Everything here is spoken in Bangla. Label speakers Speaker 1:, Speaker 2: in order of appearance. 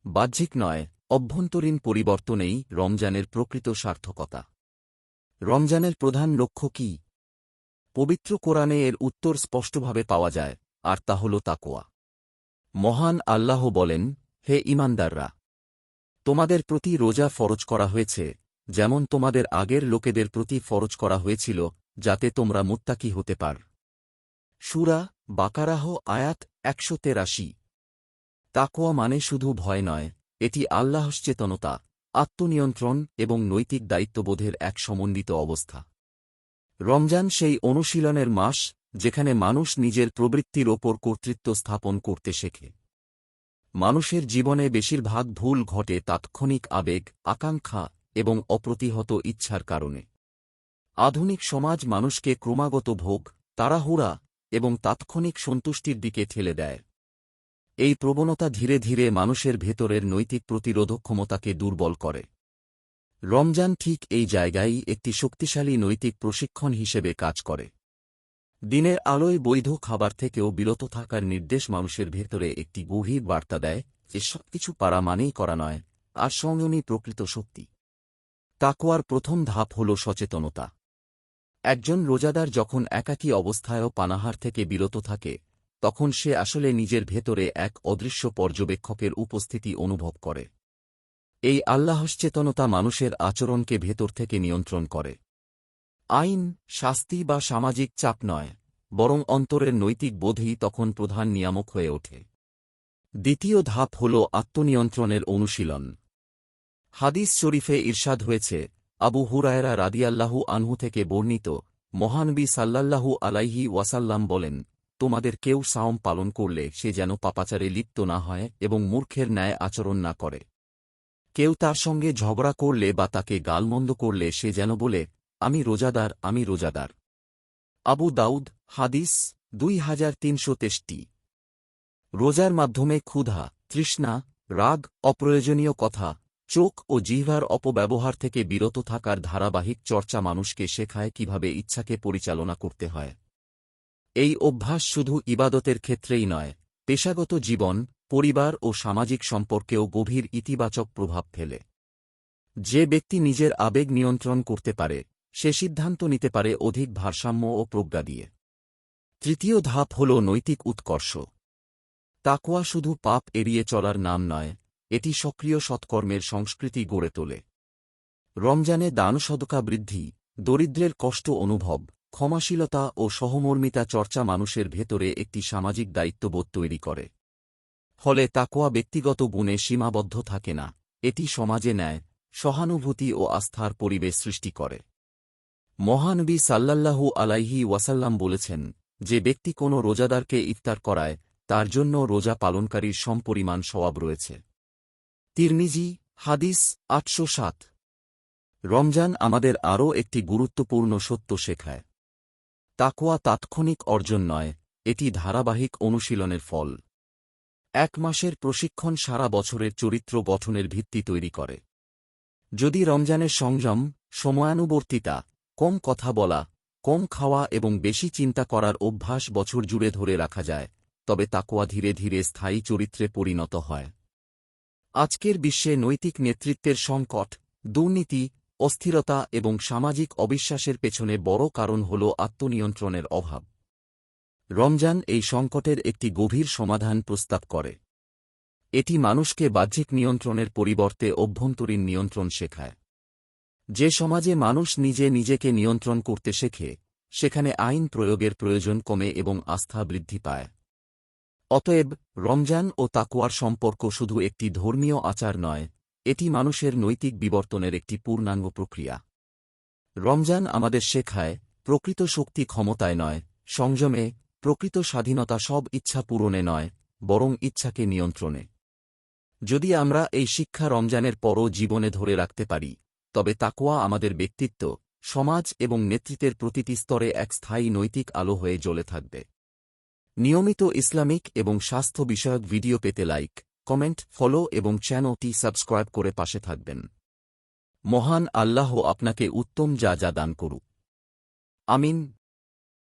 Speaker 1: বাহ্যিক নয়, অভ্যন্তরীণ পরিবর্তনেই রমজানের প্রকৃত সার্থকতা। রমজানের প্রধান লক্ষ্য কি? পবিত্র কোরআনে এর উত্তর স্পষ্টভাবে পাওয়া যায়, আর তা হল তাকওয়া। মহান আল্লাহ বলেন, হে ঈমানদাররা! তোমাদের প্রতি রোজা ফরজ করা হয়েছে, যেমন তোমাদের আগের লোকেদের প্রতি ফরজ করা হয়েছিল, যাতে তোমরা মুত্তাকি হতে পার। সূরা বাকারাহ আয়াত ১৮৩। তাকওয়া মানে শুধু ভয় নয়, এটি আল্লাহসচেতনতা, আত্মনিয়ন্ত্রণ এবং নৈতিক দায়িত্ববোধের এক সমন্বিত অবস্থা। রমজান সেই অনুশীলনের মাস, যেখানে মানুষ নিজের প্রবৃত্তির ওপর কর্তৃত্ব স্থাপন করতে শেখে। মানুষের জীবনে বেশিরভাগ ভুল ঘটে তাৎক্ষণিক আবেগ, আকাঙ্ক্ষা এবং অপ্রতিহত ইচ্ছার কারণে। আধুনিক সমাজ মানুষকে ক্রমাগত ভোগ, তাড়াহুড়া এবং তাৎক্ষণিক সন্তুষ্টির দিকে ঠেলে দেয়। এই প্রবণতা ধীরে ধীরে মানুষের ভেতরের নৈতিক প্রতিরোধ ক্ষমতাকে দুর্বল করে। রমজান ঠিক এই জায়গায় একটি শক্তিশালী নৈতিক প্রশিক্ষণ হিসেবে কাজ করে। দিনের আলোয় বৈধ খাবার থেকেও বিরত থাকার নির্দেশ মানুষের ভেতরে একটি গভীর বার্তা দেয় যে সবকিছু পারা মানেই করা নয়, আর সংযমী প্রকৃত শক্তি। তাকওয়ার প্রথম ধাপ হল সচেতনতা। একজন রোজাদার যখন একাকী অবস্থায়ও পানাহার থেকে বিরত থাকে, তখন সে আসলে নিজের ভেতরে এক অদৃশ্য পর্যবেক্ষকের উপস্থিতি অনুভব করে। এই আল্লাহসচেতনতা মানুষের আচরণকে ভেতর থেকে নিয়ন্ত্রণ করে। আইন, শাস্তি বা সামাজিক চাপ নয়, বরং অন্তরের নৈতিক বোধই তখন প্রধান নিয়ামক হয়ে ওঠে। দ্বিতীয় ধাপ হল আত্মনিয়ন্ত্রণের অনুশীলন। হাদিস শরীফে ইরশাদ হয়েছে, আবু হুরায়রা রাদিয়াল্লাহু আনহু থেকে বর্ণিত, মহানবী সাল্লাল্লাহু আলাইহি ওয়াসাল্লাম বলেন, তোমাদের কেউ সাওম পালন করলে সে যেন পাপাচারে লিপ্ত না হয় এবং মূর্খের ন্যায় আচরণ না করে। কেউ তার সঙ্গে ঝগড়া করলে বা তাকে গালমন্দ করলে সে যেন বলে, আমি রোজাদার, আমি রোজাদার। আবু দাউদ, হাদিস 2363। রোজার মাধ্যমে ক্ষুধা, তৃষ্ণা, রাগ, অপ্রয়োজনীয় কথা, চোখ ও জিহ্বার অপব্যবহার থেকে বিরত থাকার ধারাবাহিক চর্চা মানুষকে শেখায় কিভাবে ইচ্ছাকে পরিচালনা করতে হয়। এই অভ্যাস শুধু ইবাদতের ক্ষেত্রেই নয়, পেশাগত জীবন, পরিবার ও সামাজিক সম্পর্কেও গভীর ইতিবাচক প্রভাব ফেলে। যে ব্যক্তি নিজের আবেগ নিয়ন্ত্রণ করতে পারে, সে সিদ্ধান্ত নিতে পারে অধিক ভারসাম্য ও প্রজ্ঞা দিয়ে। তৃতীয় ধাপ হল নৈতিক উৎকর্ষ। তাকওয়া শুধু পাপ এড়িয়ে চলার নাম নয়, এটি সক্রিয় সৎকর্মের সংস্কৃতি গড়ে তোলে। রমজানে দান সদকা বৃদ্ধি, দরিদ্রের কষ্ট অনুভব, ক্ষমাশীলতা ও সহমর্মিতা চর্চা মানুষের ভেতরে একটি সামাজিক দায়িত্ববোধ তৈরি করে। ফলে তাকওয়া ব্যক্তিগত গুণে সীমাবদ্ধ থাকে না, এটি সমাজে ন্যায়, সহানুভূতি ও আস্থার পরিবেশ সৃষ্টি করে। মহানবী সাল্লাল্লাহু আলাইহি ওয়াসাল্লাম বলেছেন, যে ব্যক্তি কোনো রোজাদারকে ইফতার করায়, তার জন্য রোজা পালনকারীর সমপরিমাণ সওয়াব রয়েছে। তিরমিজি, হাদিস ৮০৭। রমজান আমাদের আরও একটি গুরুত্বপূর্ণ সত্য শেখায়। তাকওয়া তাৎক্ষণিক অর্জন নয়, এটি ধারাবাহিক অনুশীলনের ফল। এক মাসের প্রশিক্ষণ সারা বছরের চরিত্র গঠনের ভিত্তি তৈরি করে। যদি রমজানের সংযম, সময়ানুবর্তিতা, কম কথা বলা, কম খাওয়া এবং বেশি চিন্তা করার অভ্যাস বছর জুড়ে ধরে রাখা যায়, তবে তাকওয়া ধীরে ধীরে স্থায়ী চরিত্রে পরিণত হয়। আজকের বিশ্বে নৈতিক নেতৃত্বের সংকট, দুর্নীতি, অস্থিরতা এবং সামাজিক অবিশ্বাসের পেছনে বড় কারণ হল আত্মনিয়ন্ত্রণের অভাব। রমজান এই সংকটের একটি গভীর সমাধান প্রস্তাব করে। এটি মানুষকে বাহ্যিক নিয়ন্ত্রণের পরিবর্তে অভ্যন্তরীণ নিয়ন্ত্রণ শেখায়। যে সমাজে মানুষ নিজে নিজেকে নিয়ন্ত্রণ করতে শেখে, সেখানে আইন প্রয়োগের প্রয়োজন কমে এবং আস্থা বৃদ্ধি পায়। অতএব, রমজান ও তাকওয়ার সম্পর্ক শুধু একটি ধর্মীয় আচার নয়, এটি মানুষের নৈতিক বিবর্তনের একটি পূর্ণাঙ্গ প্রক্রিয়া। রমজান আমাদের শেখায়, প্রকৃত শক্তি ক্ষমতায় নয়, সংযমে, প্রকৃত স্বাধীনতা সব ইচ্ছা পূরণে নয়, বরং ইচ্ছাকে নিয়ন্ত্রণে। যদি আমরা এই শিক্ষা রমজানের পরও জীবনে ধরে রাখতে পারি, তবে তাকওয়া আমাদের ব্যক্তিত্ব, সমাজ এবং নেতৃত্বের প্রতিটি স্তরে এক স্থায়ী নৈতিক আলো হয়ে জ্বলে থাকবে। নিয়মিত ইসলামিক এবং স্বাস্থ্য বিষয়ক ভিডিও পেতে লাইক, কমেন্ট, ফলো এবং চ্যানেলটি সাবস্ক্রাইব করে পাশে থাকবেন। মহান আল্লাহ আপনাকে উত্তম যা দান করুক। আমিন।